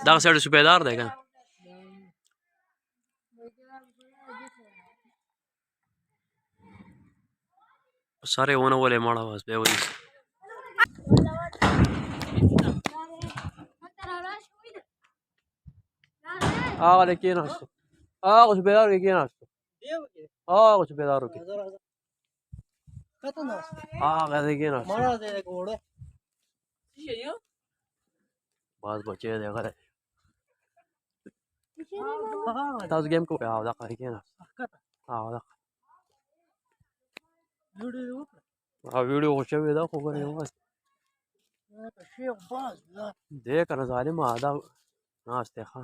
دغه سړی سپیدار دی که سر یې ونیولې مړه بس بیا ونیسه هغه دی کېناستو هغه سپیدارو کې کېناستو هغه سپیدارو کې هغه دی کېناستو بس بچی دی غلی تاسو ګیم کوئ او دغه کې کېناست او دغه ویډیو خو شوې ده خو ګورې یوازې دی که نه ظالمه دا ناست دی ښه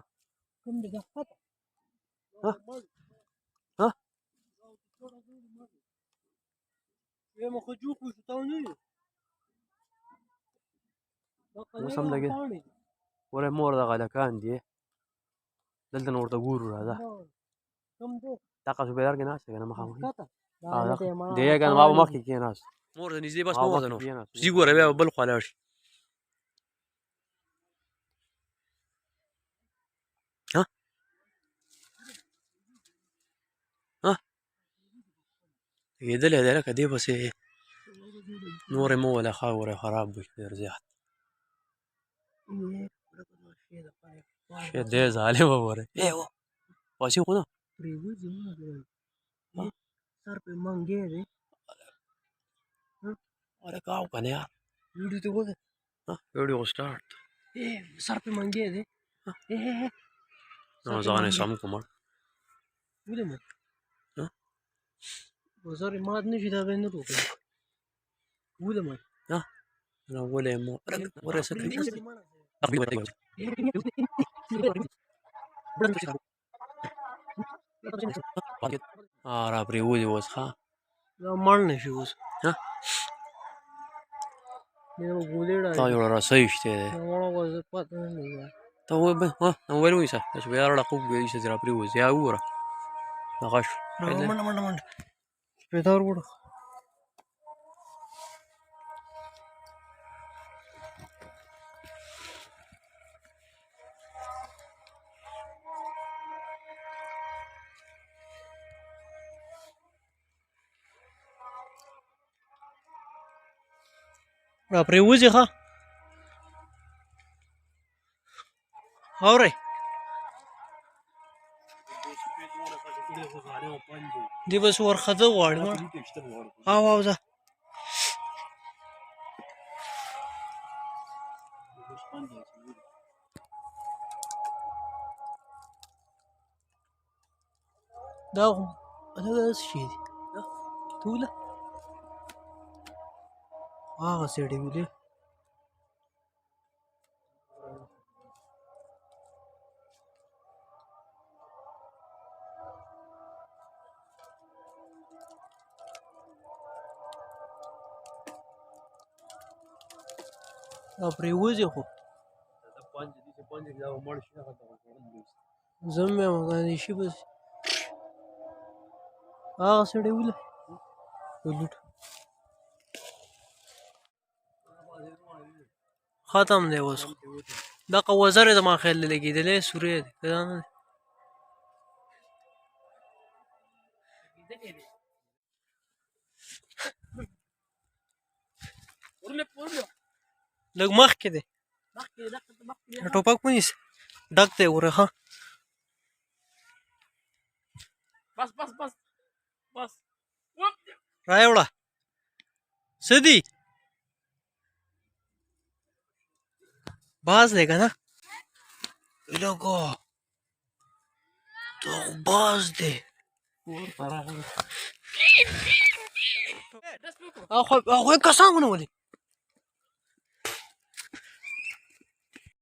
اوس هم لګې ګوره مور دغه هلکان دي دلته نه ورته ګورو راځه دغه سپیدار کې ناست دی که نه مخامخ دی که نه ما به مخکې کېناست مور ته نږدې بس مه وځه نو ځي ګوره بیا به بل خوا لاړ شي لګېدلی دی لکه دې پسې نور یې مه وله ښه ګوره خراب وي ډېر زیات شی دی ظالمه ګوره پاسې خو نه अरे का होगा यार वीडियो तो बोल वीडियो स्टार्ट सर पे मंगे दे ना जाने शाम को मर बोले मत वो सर मार नहीं सीधा बहन तो बोले मत ना बोले मो अरे सर अभी बताइए आ रहा प्री वो हाँ मरने से उस हाँ تا یو رسۍ شته دی ته وویل وایسه چې بیا راړه خوب وایسه چې راپرېوځي یا وګوره دغه شو منډه منډه منډه سپېدار وړه را پرېوځي ښه اورئ دې بس ورخځه غواړي او ځه دا څه شي دي توله هغه سړی ولې دا پرېوځي خو زه هم یم باندې شي بس هغه سړی ولې ولوټ ختم دی اوس دغه وزر یې زما خیال دی لګېدلی سوری دی که دا نه دی لږ مخکې دی ټوپک ونیسه ډک دی ګوره ښه رایې وړه څه دي باز دی که نه لږو دا خو باز دی هغوی کسان ونیولې